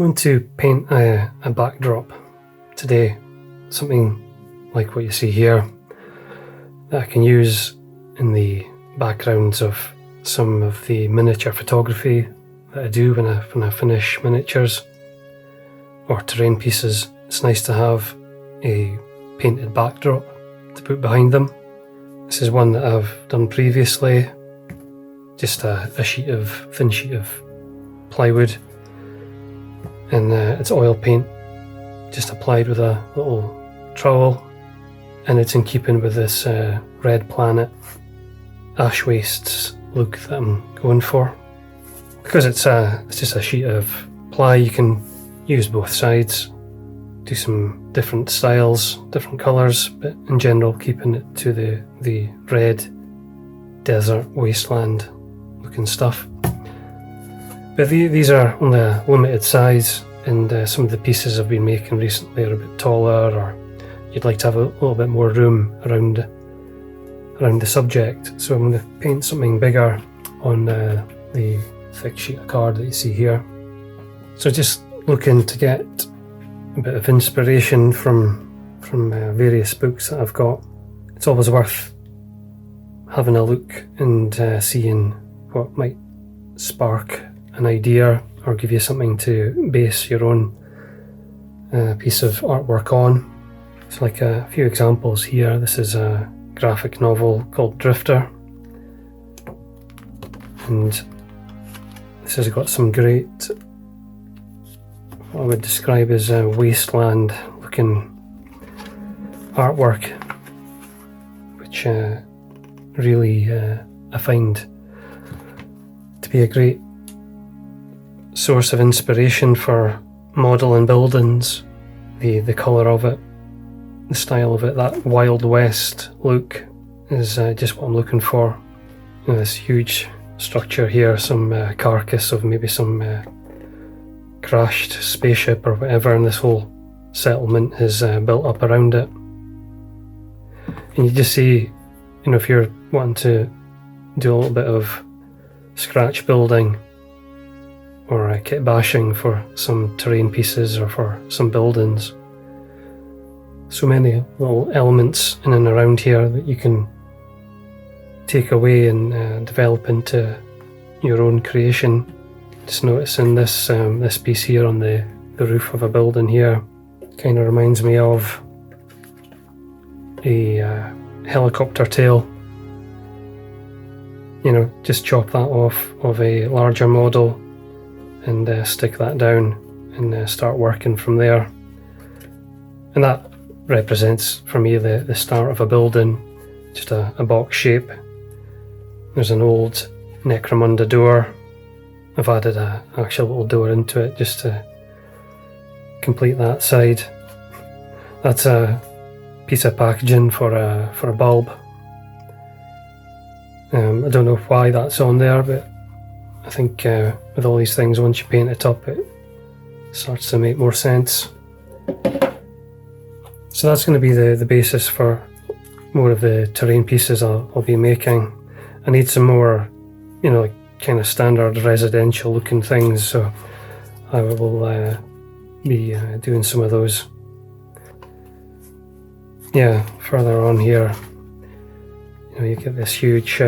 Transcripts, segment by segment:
going to paint a backdrop today, something like what you see here that I can use in the backgrounds of some of the miniature photography that I do when I finish miniatures or terrain pieces. It's nice to have a painted backdrop to put behind them. This is one that I've done previously, just a thin sheet of plywood, and it's oil paint just applied with a little trowel, and it's in keeping with this red planet ash wastes look that I'm going for. Because it's just a sheet of ply, you can use both sides, do some different styles, different colours, but in general keeping it to the red desert wasteland looking stuff. But these are only a limited size, and some of the pieces I've been making recently are a bit taller, or you'd like to have a little bit more room around the subject. So I'm going to paint something bigger on the thick sheet of card that you see here. So just looking to get a bit of inspiration from various books that I've got. It's always worth having a look and seeing what might spark an idea or give you something to base your own piece of artwork on. So like a few examples here. This is a graphic novel called Drifter, and this has got some great, what I would describe as a wasteland looking artwork, which really I find to be a great source of inspiration for modelling buildings. The colour of it, the style of it, that Wild West look is just what I'm looking for. You know, this huge structure here, some carcass of maybe some crashed spaceship or whatever, and this whole settlement is built up around it. And you just see, you know, if you're wanting to do a little bit of scratch building or kit bashing for some terrain pieces or for some buildings, so many little elements in and around here that you can take away and develop into your own creation. Just noticing this this piece here on the roof of a building here kind of reminds me of a helicopter tail. You know, just chop that off of a larger model and stick that down and start working from there. And that represents for me the start of a building, just a box shape. There's an old Necromunda door. I've added an actual little door into it just to complete that side. That's a piece of packaging for a bulb. I don't know why that's on there, but I think with all these things, once you paint it up, it starts to make more sense. So that's going to be the basis for more of the terrain pieces I'll be making. I need some more, you know, like kind of standard residential looking things, so I will be doing some of those. Yeah, further on here, you know, you get this huge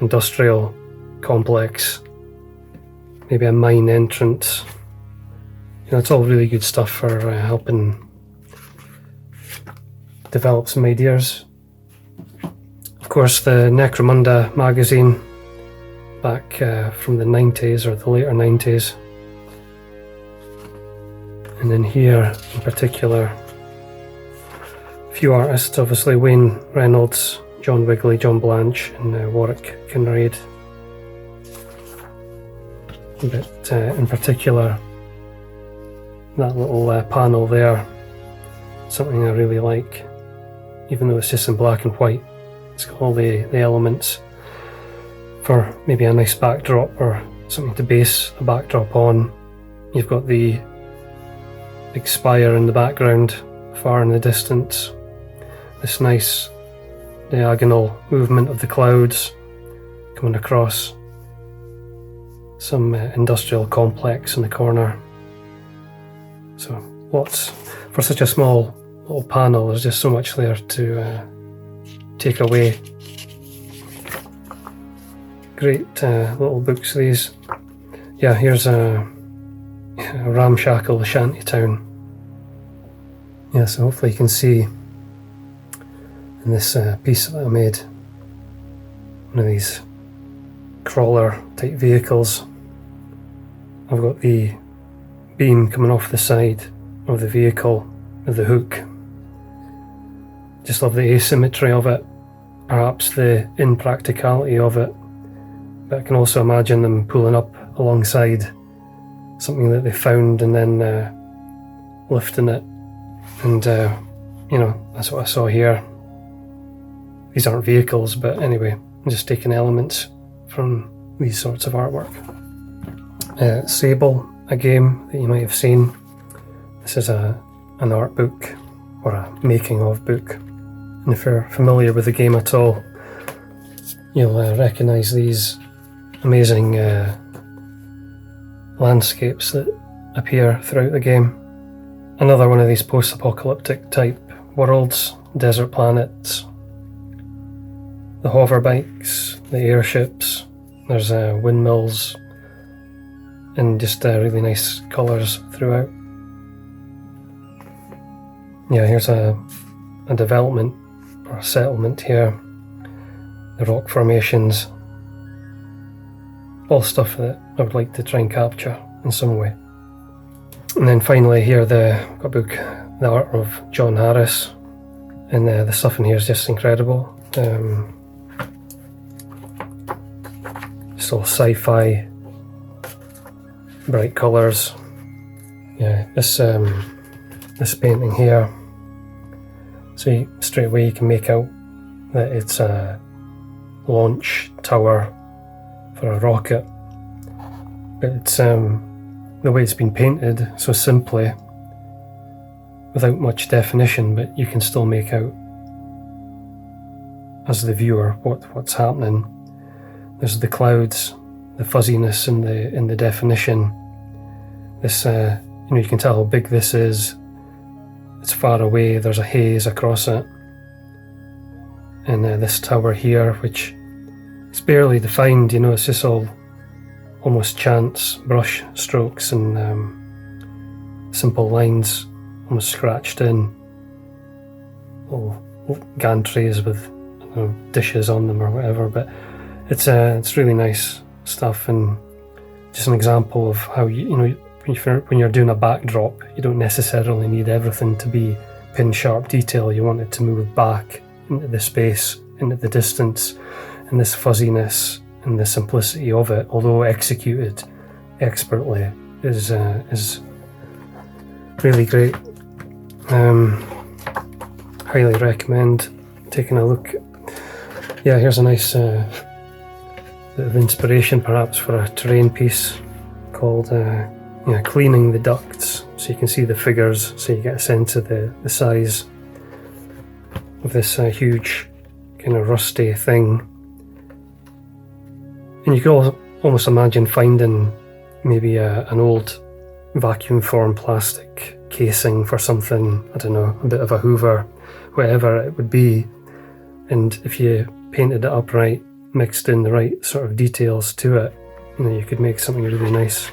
industrial complex, maybe a mine entrance. You know, it's all really good stuff for helping develop some ideas. Of course, the Necromunda magazine back from the 90s or the later 90s. And then here in particular, a few artists, obviously Wayne Reynolds, John Wigley, John Blanche, and Warwick Kinraid. But in particular, that little panel there, something I really like, even though it's just in black and white. It's got all the elements for maybe a nice backdrop or something to base a backdrop on. You've got the big spire in the background, far in the distance. This nice diagonal movement of the clouds coming across some industrial complex in the corner. So lots, for such a small little panel, there's just so much there to take away. Great little books, these. Yeah, here's a ramshackle shanty town. Yeah, so hopefully you can see in this piece that I made, one of these crawler type vehicles. I've got the beam coming off the side of the vehicle with the hook. Just love the asymmetry of it, perhaps the impracticality of it, but I can also imagine them pulling up alongside something that they found and then lifting it, and you know, that's what I saw here. These aren't vehicles, but anyway, I'm just taking elements from these sorts of artwork. Sable, a game that you might have seen. This is an art book, or a making of book, and if you're familiar with the game at all, you'll recognise these amazing landscapes that appear throughout the game. Another one of these post-apocalyptic type worlds, desert planets, the hover bikes, the airships, there's windmills, and just really nice colours throughout. Yeah, here's a development or a settlement here, the rock formations, all stuff that I would like to try and capture in some way. And then finally here, got a book, The Art of John Harris, and the stuff in here is just incredible. Just all sci-fi, bright colours. Yeah, this painting here, so straight away you can make out that it's a launch tower for a rocket, but it's the way it's been painted so simply, without much definition, but you can still make out as the viewer what's happening. There's the clouds, the fuzziness in the definition. This you can tell how big this is. It's far away, there's a haze across it. And this tower here, which is barely defined, it's just all almost chance brush strokes and simple lines almost scratched in. Little gantries with dishes on them or whatever, but it's really nice stuff, and just an example of how when you're doing a backdrop, you don't necessarily need everything to be pin sharp detail. You want it to move back into the space, into the distance, and this fuzziness and the simplicity of it, although executed expertly, is really great. Highly recommend taking a look. Yeah, here's a nice bit of inspiration perhaps for a terrain piece called Cleaning the Ducts, so you can see the figures, so you get a sense of the size of this huge kind of rusty thing. And you can almost imagine finding maybe an old vacuum form plastic casing for something, I don't know, a bit of a Hoover, whatever it would be, and if you painted it up right, mixed in the right sort of details to it, you could make something really nice.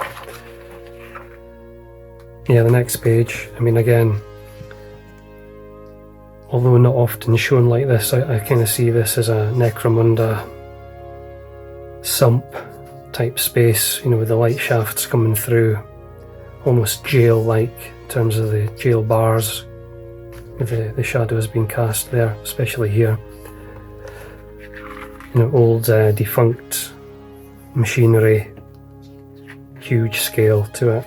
Yeah, the next page, again, although not often shown like this, I kind of see this as a Necromunda sump type space, with the light shafts coming through, almost jail-like in terms of the jail bars, with the shadows being cast there, especially here. Old defunct machinery, huge scale to it.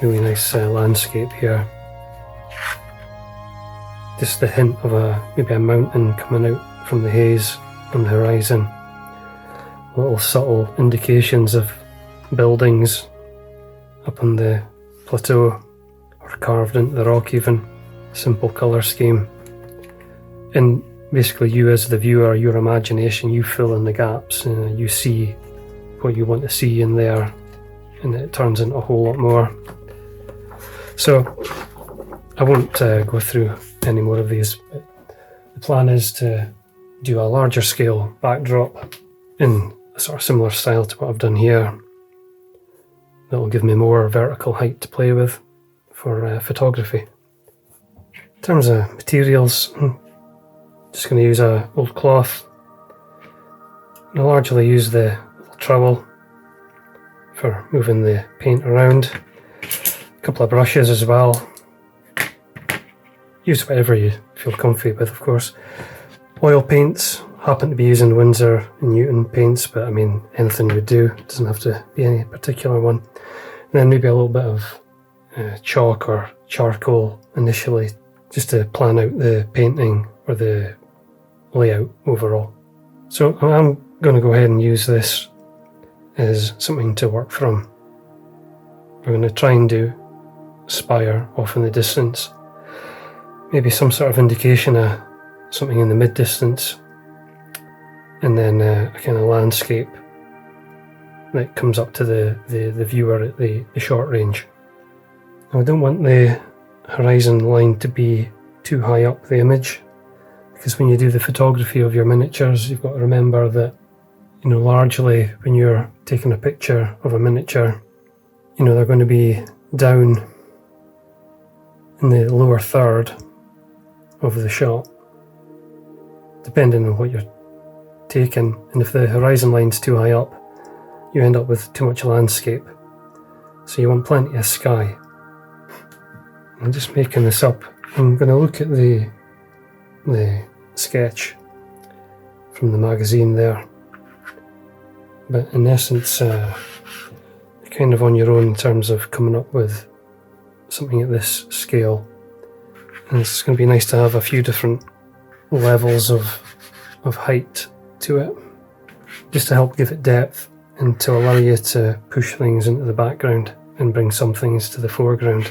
Really nice landscape here. Just the hint of maybe a mountain coming out from the haze on the horizon. Little subtle indications of buildings up on the plateau, or carved into the rock even. Simple colour scheme. And basically you as the viewer, your imagination, you fill in the gaps, and you see what you want to see in there, and it turns into a whole lot more. So I won't go through any more of these, but the plan is to do a larger scale backdrop in a sort of similar style to what I've done here. That will give me more vertical height to play with for photography. In terms of materials, I'm just going to use an old cloth. I'll largely use the little trowel for moving the paint around. A couple of brushes as well. Use whatever you feel comfy with, of course. Oil paints, happen to be using Winsor and Newton paints, but I mean anything would do, it doesn't have to be any particular one. And then maybe a little bit of chalk or charcoal initially, just to plan out the painting or the layout overall. So I'm going to go ahead and use this as something to work from. We're going to try and do spire off in the distance, maybe some sort of indication of something in the mid distance, and then a kind of landscape that comes up to the viewer at the short range. Now, I don't want the horizon line to be too high up the image, because when you do the photography of your miniatures, you've got to remember that, you know, largely when you're taking a picture of a miniature, you know, they're going to be down in the lower third of the shot, depending on what you're taking. And if the horizon line's too high up, you end up with too much landscape. So you want plenty of sky. I'm just making this up. I'm going to look at the sketch from the magazine there. But in essence, you're kind of on your own in terms of coming up with something at this scale. And it's going to be nice to have a few different levels of height to it, just to help give it depth and to allow you to push things into the background and bring some things to the foreground.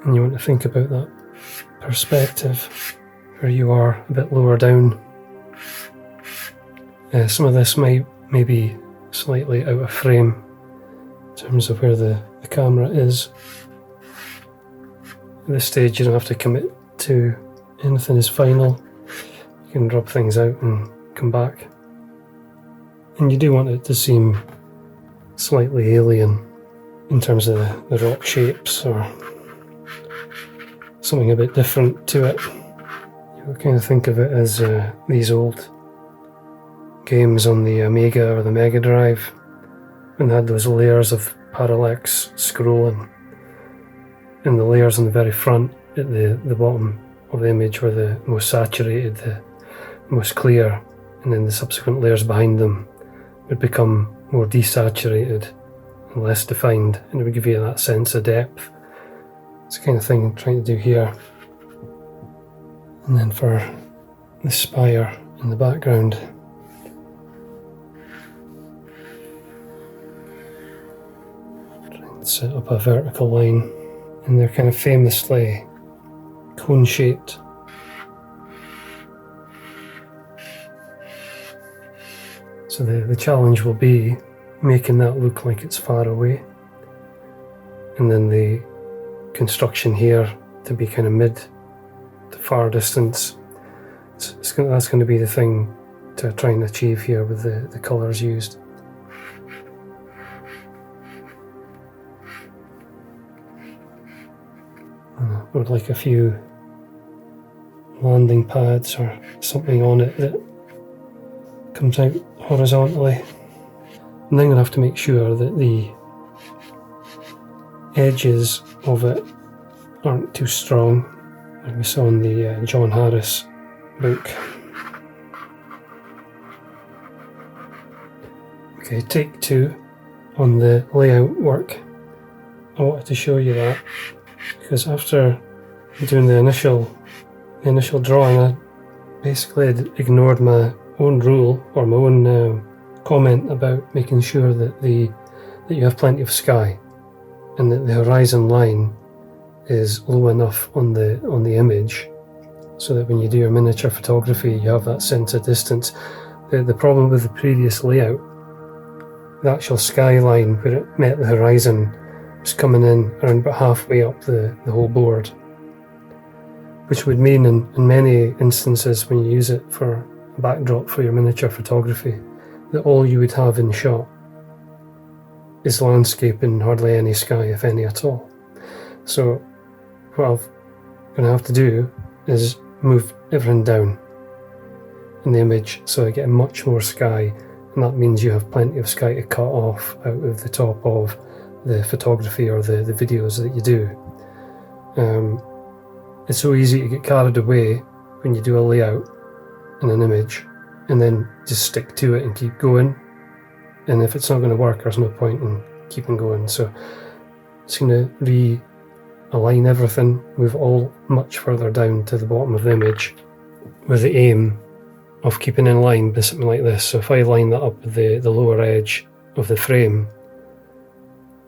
And you want to think about that perspective where you are a bit lower down. Some of this might be slightly out of frame in terms of where the camera is. At this stage you don't have to commit to anything as final. You can drop things out and come back. And you do want it to seem slightly alien in terms of the rock shapes or something a bit different to it. You kind of think of it as these old games on the Amiga or the Mega Drive, when they had those layers of parallax scrolling, and the layers on the very front at the bottom of the image were the most saturated, the most clear, and then the subsequent layers behind them would become more desaturated and less defined, and it would give you that sense of depth. It's the kind of thing I'm trying to do here. And then for the spire in the background, set up a vertical line, and they're kind of famously cone shaped. So the challenge will be making that look like it's far away, and then the construction here to be kind of mid to far distance. That's going to be the thing to try and achieve here with the colours used. I would like a few landing pads or something on it that comes out horizontally. And then I'm going to have to make sure that the edges of it aren't too strong, like we saw in the John Harris book. Okay, take 2 on the layout work. I wanted to show you that because after doing the initial drawing, I basically had ignored my own rule or my own comment about making sure that you have plenty of sky and that the horizon line is low enough on the image so that when you do your miniature photography you have that sense of distance. The problem with the previous layout, the actual skyline where it met the horizon was coming in around about halfway up the whole board, which would mean in many instances when you use it for a backdrop for your miniature photography that all you would have in shot is landscape and hardly any sky, if any at all. So what I'm going to have to do is move everything down in the image so I get much more sky, and that means you have plenty of sky to cut off out of the top of the photography or the videos that you do. It's so easy to get carried away when you do a layout in an image and then just stick to it and keep going, and if it's not going to work there's no point in keeping going. So it's going to realign everything, move all much further down to the bottom of the image with the aim of keeping in line with something like this. So if I line that up with the lower edge of the frame,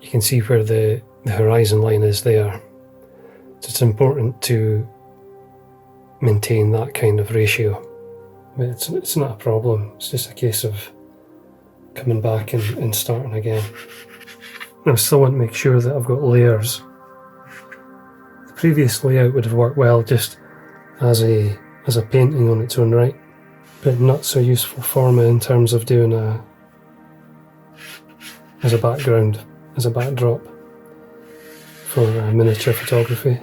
you can see where the horizon line is there. So it's important to maintain that kind of ratio. But it's not a problem, it's just a case of coming back and starting again. And I still want to make sure that I've got layers. The previous layout would have worked well just as a painting on its own right, but not so useful for me in terms of doing as a background, as a backdrop for miniature photography.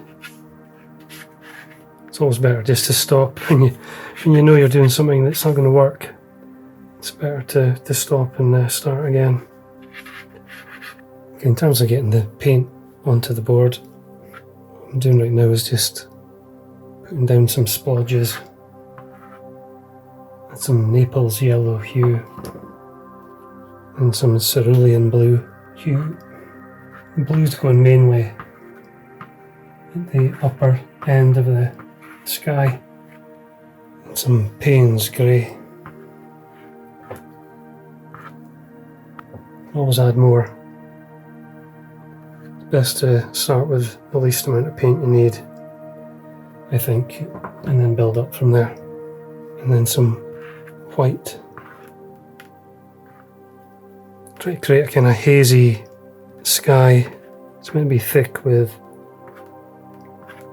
It's always better just to stop when you know you're doing something that's not going to work. It's better to stop and start again. Okay, in terms of getting the paint onto the board, what I'm doing right now is just putting down some splodges and some Naples yellow hue and some cerulean blue hue. The blue's going mainly at the upper end of the sky, and some Payne's grey. Always add more. It's best to start with the least amount of paint you need, I think, and then build up from there. And then some white. Try to create a kind of hazy sky. It's meant to be thick with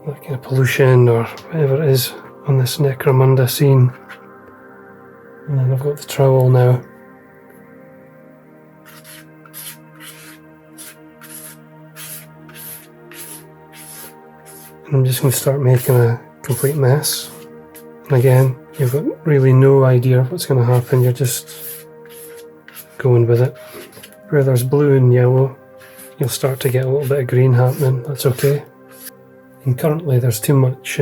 that kind of pollution or whatever it is on this Necromunda scene. And then I've got the trowel now. And I'm just going to start making a complete mess. And again, you've got really no idea what's going to happen, you're just going with it. Where there's blue and yellow, you'll start to get a little bit of green happening, that's okay. And currently there's too much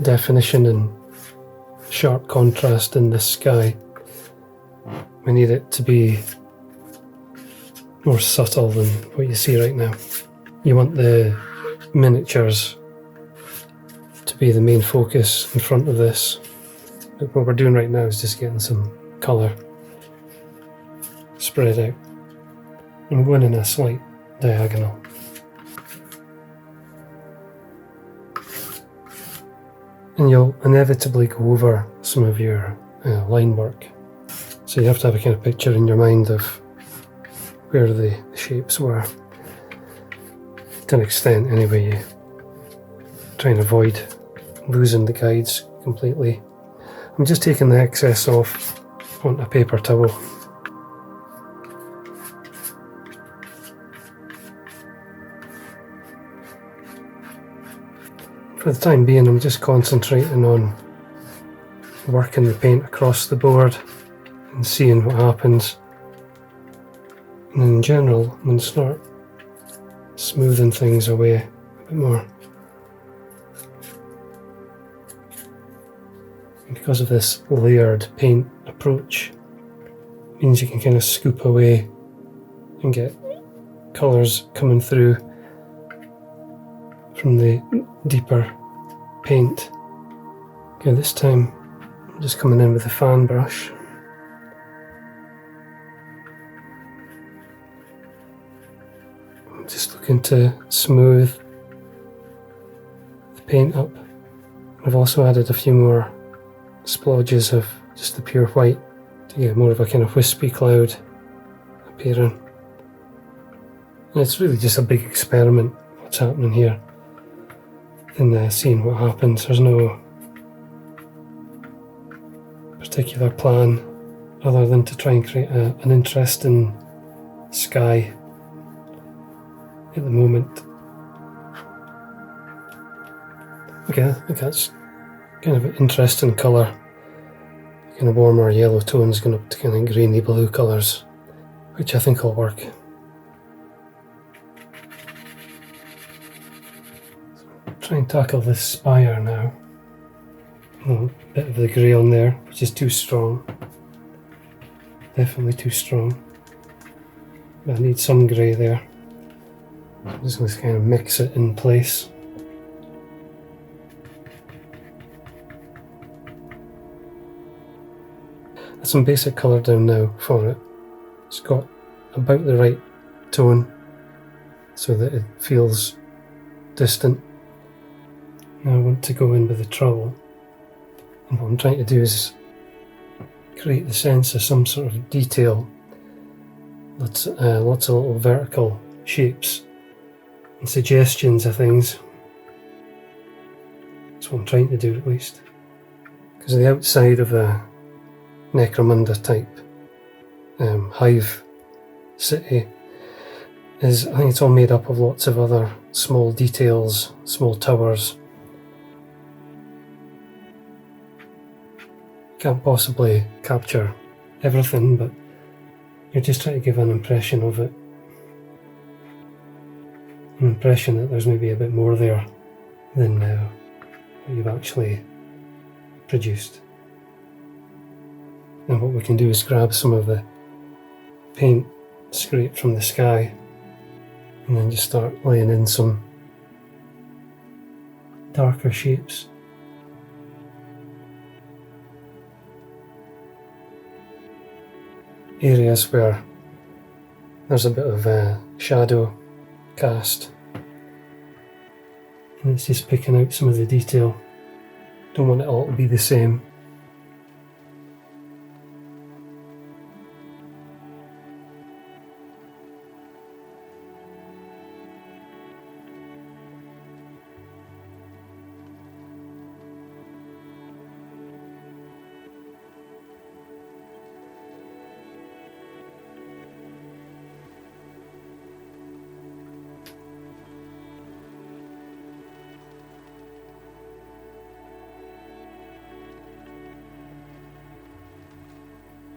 definition and sharp contrast in this sky. We need it to be more subtle than what you see right now. You want the miniatures to be the main focus in front of this. But what we're doing right now is just getting some colour spread out. I'm going in a slight diagonal. And you'll inevitably go over some of your line work. So you have to have a kind of picture in your mind of where the shapes were. To an extent anyway, you try and avoid losing the guides completely. I'm just taking the excess off onto a paper towel. For the time being, I'm just concentrating on working the paint across the board and seeing what happens. And in general, I'm going to start smoothing things away a bit more. And because of this layered paint approach, it means you can kind of scoop away and get colours coming through from the deeper paint. Okay, this time I'm just coming in with a fan brush. I'm just looking to smooth the paint up I've also added a few more splodges of just the pure white to get more of a kind of wispy cloud appearing. And it's really just a big experiment what's happening here in seeing what happens. There's no particular plan other than to try and create an interesting sky at the moment. Okay, I think that's kind of an interesting colour. Kind of warmer yellow tones going up to kind of greeny blue colours, which I think will work. So try and tackle this spire now. A bit of the grey on there, which is too strong. Definitely too strong. But I need some grey there. I'm just going to kind of mix it in place. Some basic colour down now for it. It's got about the right tone so that it feels distant. Now I want to go in with the trowel, and what I'm trying to do is create the sense of some sort of detail. Lots of little vertical shapes and suggestions of things. That's what I'm trying to do, at least. Because the outside of the Necromunda type hive city is, I think it's all made up of lots of other small details, small towers. Can't possibly capture everything, but you're just trying to give an impression of it. An impression that there's maybe a bit more there than what you've actually produced. And what we can do is grab some of the paint scraped from the sky and then just start laying in some darker shapes. Areas where there's a bit of shadow cast, and it's just picking out some of the detail. Don't want it all to be the same.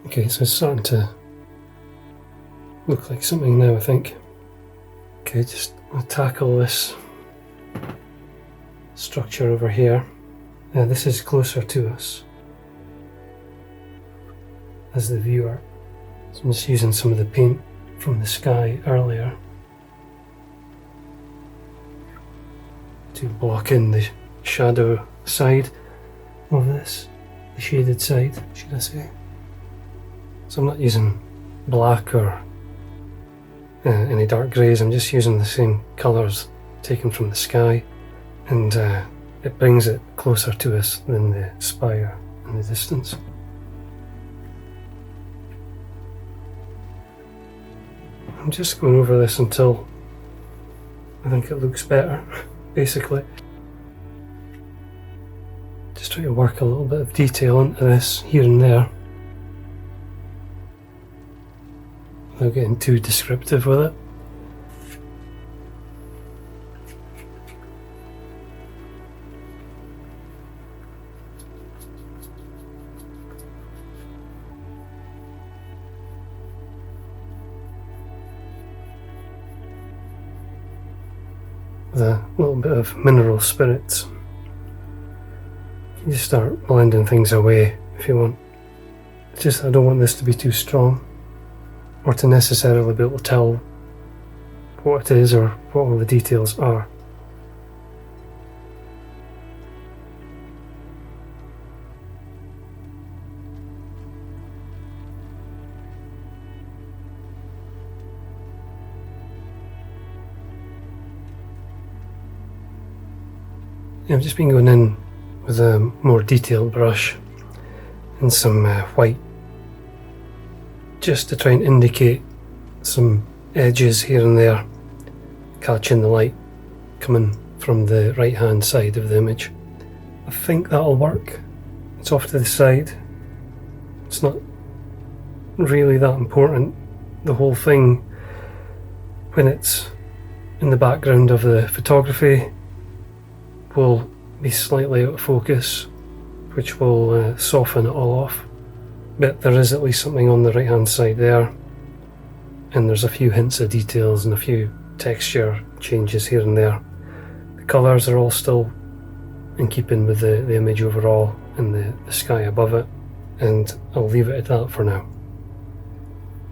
Okay, so it's starting to look like something now, I think. Okay, just I'll tackle this structure over here. This is closer to us as the viewer. So I'm just using some of the paint from the sky earlier to block in the shadow side of this, the shaded side, should I say. So I'm not using black or any dark greys, I'm just using the same colours taken from the sky, and it brings it closer to us than the spire in the distance. I'm just going over this until I think it looks better, basically. Just trying to work a little bit of detail into this here and there, without getting too descriptive with it. With a little bit of mineral spirits, you just start blending things away if you want. It's just I don't want this to be too strong, or to necessarily be able to tell what it is or what all the details are. I've just been going in with a more detailed brush and some white, just to try and indicate some edges here and there, catching the light coming from the right hand side of the image. I think that'll work. It's off to the side. It's not really that important. The whole thing, when it's in the background of the photography, will be slightly out of focus, which will soften it all off. But there is at least something on the right hand side there, and there's a few hints of details and a few texture changes here and there. The colours are all still in keeping with the image overall and the sky above it, and I'll leave it at that for now.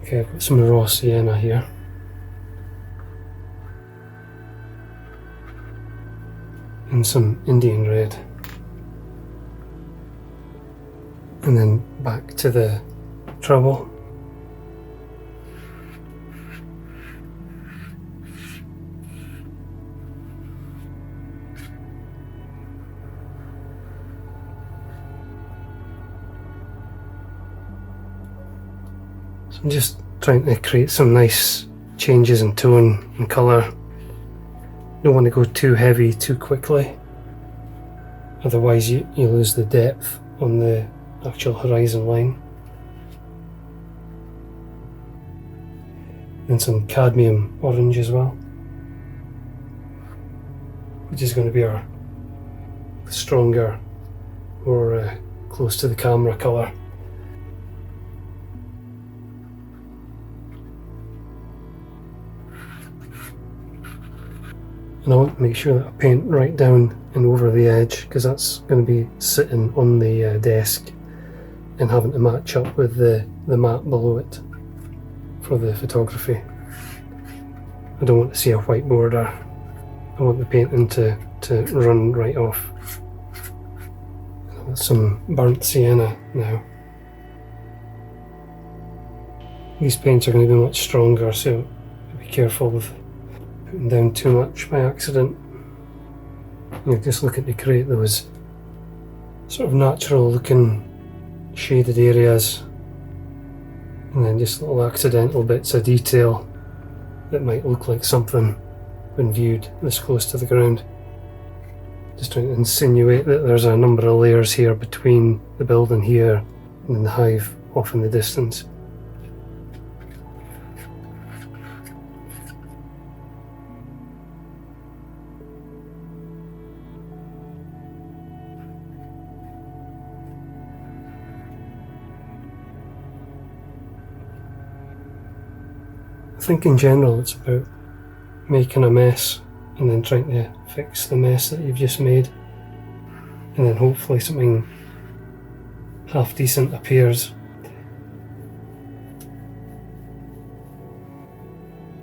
Okay, I've got some raw sienna here. And some Indian red. And then back to the trouble. So I'm just trying to create some nice changes in tone and colour. Don't want to go too heavy too quickly, otherwise you lose the depth on the actual horizon line. And some cadmium orange as well, which is going to be our stronger, more close to the camera colour. And I want to make sure that I paint right down and over the edge, because that's going to be sitting on the desk and having to match up with the mat below it for the photography. I don't want to see a white border. I want the painting to run right off. I've got some burnt sienna now. These paints are going to be much stronger, so be careful with putting down too much by accident. You're just looking to create those sort of natural looking shaded areas, and then just little accidental bits of detail that might look like something when viewed this close to the ground. Just trying to insinuate that there's a number of layers here between the building here and then the hive off in the distance. I think in general it's about making a mess and then trying to fix the mess that you've just made, and then hopefully something half decent appears.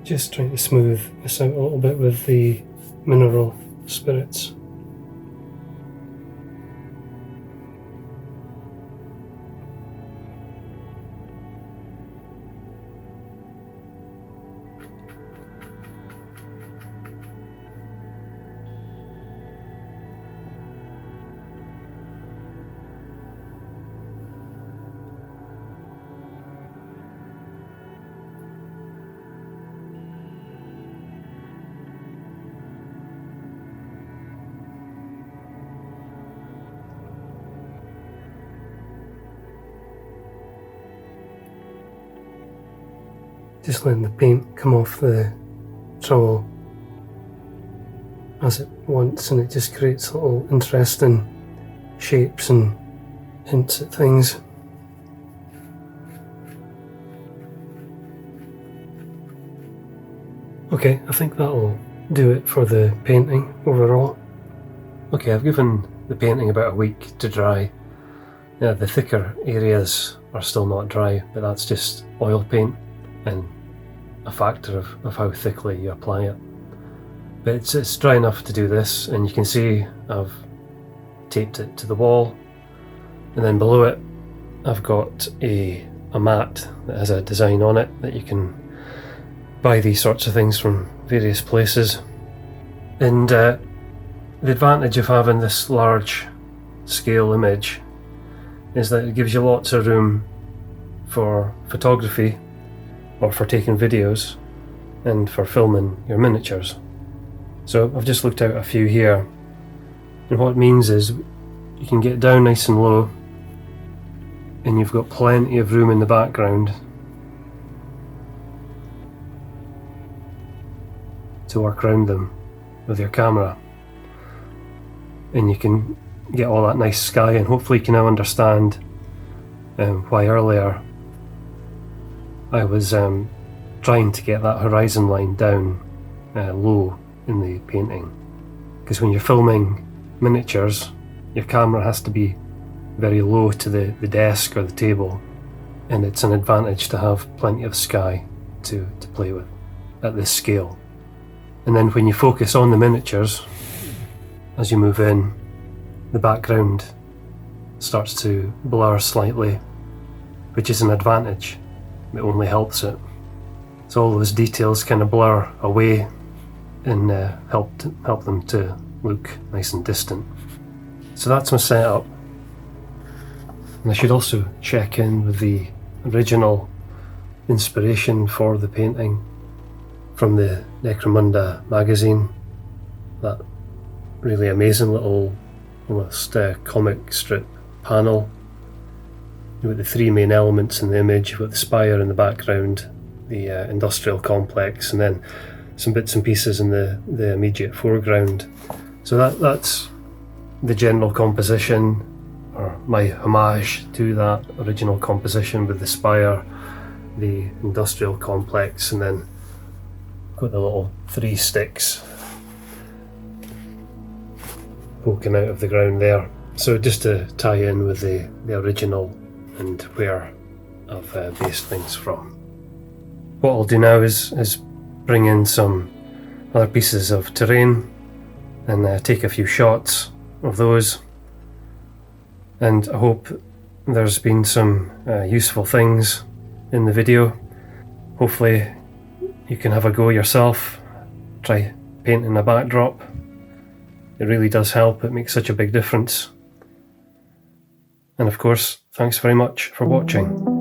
Just trying to smooth this out a little bit with the mineral spirits. Just letting the paint come off the trowel as it wants, and it just creates little interesting shapes and hints at things. Okay, I think that'll do it for the painting overall. Okay, I've given the painting about a week to dry. The thicker areas are still not dry, but that's just oil paint and a factor of how thickly you apply it. But it's dry enough to do this, and you can see I've taped it to the wall, and then below it I've got a mat that has a design on it that you can buy these sorts of things from various places. And the advantage of having this large scale image is that it gives you lots of room for photography or for taking videos and for filming your miniatures. So I've just looked out a few here, and what it means is you can get down nice and low and you've got plenty of room in the background to work around them with your camera, and you can get all that nice sky, and hopefully you can now understand why earlier I was trying to get that horizon line down low in the painting, because when you're filming miniatures your camera has to be very low to the desk or the table, and it's an advantage to have plenty of sky to play with at this scale. And then when you focus on the miniatures, as you move in, the background starts to blur slightly, which is an advantage. It only helps it. So all those details kind of blur away and help them to look nice and distant. So that's my setup. And I should also check in with the original inspiration for the painting from the Necromunda magazine. That really amazing little almost comic strip panel with the three main elements in the image, with the spire in the background, the industrial complex, and then some bits and pieces in the immediate foreground. So that's the general composition, or my homage to that original composition, with the spire, the industrial complex, and then got the little three sticks poking out of the ground there. So just to tie in with the original and where I've based things from. What I'll do now is bring in some other pieces of terrain and take a few shots of those, and I hope there's been some useful things in the video. Hopefully you can have a go yourself, try painting a backdrop. It really does help, it makes such a big difference. And of course, thanks very much for watching.